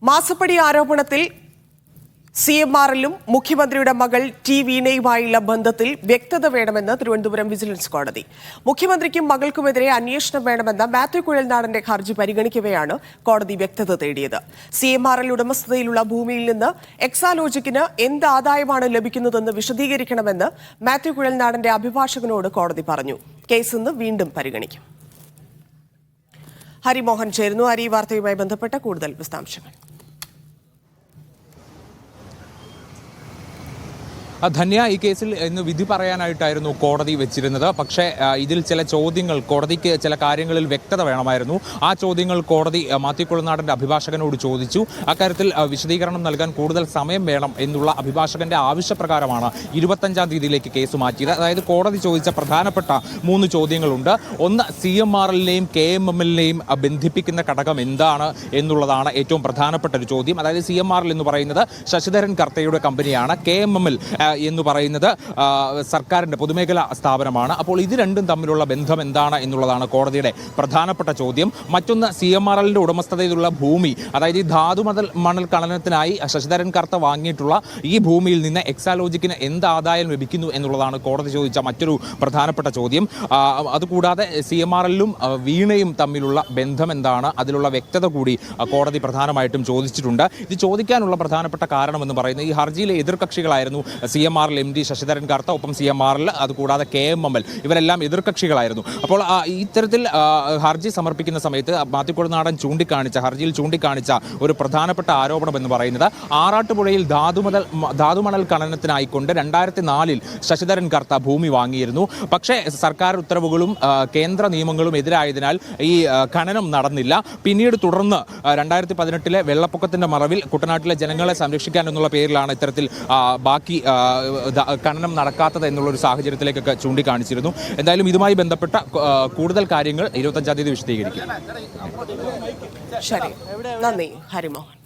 മാസപ്പടി ആരോപണത്തിൽ CMRലും മുഖ്യമന്ത്രിയുടെ മകൾ ടി വീണയുമായുള്ള ബന്ധത്തിൽ വ്യക്തത വേണമെന്ന് തിരുവനന്തപുരം വിജിലൻസ് കോടതി. മുഖ്യമന്ത്രിക്കും മകൾക്കുമെതിരെ അന്വേഷണം വേണമെന്ന മാത്യു കുഴൽനാടന്റെ ഹർജി പരിഗണിക്കവെയാണ് കോടതി വ്യക്തത തേടിയത്. CMRL ഉടമസ്ഥതയിലുള്ള ഭൂമിയിൽ നിന്ന് എക്സാലോജിക്കിന് എന്ത് ആദായമാണ് ലഭിക്കുന്നതെന്ന് വിശദീകരിക്കണമെന്ന് മാത്യു കുഴൽനാടന്റെ അഭിഭാഷകനോട് കോടതി പറഞ്ഞു. കേസ് ഇന്ന് വീണ്ടും പരിഗണിക്കും. ഹരിമോഹൻ ചേരുന്നു. ഹരി, വാർത്തയുമായി ബന്ധപ്പെട്ട കൂടുതൽ വിശദാംശങ്ങൾ. ധന്യ, ഈ കേസിൽ ഇന്ന് വിധി പറയാനായിട്ടായിരുന്നു കോടതി വെച്ചിരുന്നത്. പക്ഷേ ഇതിൽ ചില ചോദ്യങ്ങൾ, കോടതിക്ക് ചില കാര്യങ്ങളിൽ വ്യക്തത വേണമായിരുന്നു. ആ ചോദ്യങ്ങൾ കോടതി മാത്യു കുഴൽനാടന്റെ അഭിഭാഷകനോട് ചോദിച്ചു. അക്കാര്യത്തിൽ വിശദീകരണം നൽകാൻ കൂടുതൽ സമയം വേണം എന്നുള്ള അഭിഭാഷകന്റെ ആവശ്യപ്രകാരമാണ് 25-ാം തീയതിയിലേക്ക് കേസ് മാറ്റിയത്. അതായത് കോടതി ചോദിച്ച പ്രധാനപ്പെട്ട 3 ചോദ്യങ്ങളുണ്ട്. ഒന്ന്, CMRലിനെയും KMMLനെയും ബന്ധിപ്പിക്കുന്ന ഘടകം എന്താണ് എന്നുള്ളതാണ് ഏറ്റവും പ്രധാനപ്പെട്ട ഒരു ചോദ്യം. അതായത് CMRL എന്ന് പറയുന്നത് ശശിധരൻ കർത്തയുടെ കമ്പനിയാണ്. KMML എന്ന് പറയുന്നത് സർക്കാരിൻ്റെ പൊതുമേഖലാ സ്ഥാപനമാണ്. അപ്പോൾ ഇത് രണ്ടും തമ്മിലുള്ള ബന്ധം എന്താണ് എന്നുള്ളതാണ് കോടതിയുടെ പ്രധാനപ്പെട്ട ചോദ്യം. മറ്റൊന്ന്, CMRLന്റെ ഉടമസ്ഥതയിലുള്ള ഭൂമി, അതായത് ഈ മണൽ ഖനനത്തിനായി ശശിധരൻ കർത്ത വാങ്ങിയിട്ടുള്ള ഈ ഭൂമിയിൽ നിന്ന് എക്സാലോജിക്കിന് എന്ത് ആദായം ലഭിക്കുന്നു എന്നുള്ളതാണ് കോടതി ചോദിച്ച മറ്റൊരു പ്രധാനപ്പെട്ട ചോദ്യം. അതുകൂടാതെ CMRLലും വീണയും തമ്മിലുള്ള ബന്ധം എന്താണ്, അതിലുള്ള വ്യക്തത കൂടി കോടതി പ്രധാനമായിട്ടും ചോദിച്ചിട്ടുണ്ട്. ഇത് ചോദിക്കാനുള്ള പ്രധാനപ്പെട്ട കാരണമെന്ന് പറയുന്നത് ഈ ഹർജിയിലെ എതിർകക്ഷികളായിരുന്നു CMRL MD ശശിധരൻ കർത്ത, ഒപ്പം CMRL, അതുകൂടാതെ KMML, ഇവരെല്ലാം എതിർകക്ഷികളായിരുന്നു. അപ്പോൾ ഇത്തരത്തിൽ ഹർജി സമർപ്പിക്കുന്ന സമയത്ത് മാത്യു കുഴൽനാടൻ ഹർജിയിൽ ചൂണ്ടിക്കാണിച്ച ഒരു പ്രധാനപ്പെട്ട ആരോപണം എന്ന് പറയുന്നത് ആറാട്ടുപുഴയിൽ ധാതുമണൽ ഖനനത്തിനായിക്കൊണ്ട് 2004-ൽ ശശിധരൻ കർത്ത ഭൂമി വാങ്ങിയിരുന്നു. പക്ഷേ സർക്കാർ ഉത്തരവുകളും കേന്ദ്ര നിയമങ്ങളും എതിരായതിനാൽ ഈ ഖനനം നടന്നില്ല. പിന്നീട് തുടർന്ന് 2018-ലെ വെള്ളപ്പൊക്കത്തിന്റെ മറവിൽ കുട്ടനാട്ടിലെ ജനങ്ങളെ സംരക്ഷിക്കാൻ എന്നുള്ള പേരിലാണ് ഇത്തരത്തിൽ ബാക്കി ഖനനം നടക്കാത്തത് എന്നുള്ളൊരു സാഹചര്യത്തിലേക്കൊക്കെ ചൂണ്ടിക്കാണിച്ചിരുന്നു. എന്തായാലും ഇതുമായി ബന്ധപ്പെട്ട കൂടുതൽ കാര്യങ്ങൾ 25-ാം തീയതി വിശദീകരിക്കും. ശരി, നന്ദി ഹരിമോഹൻ.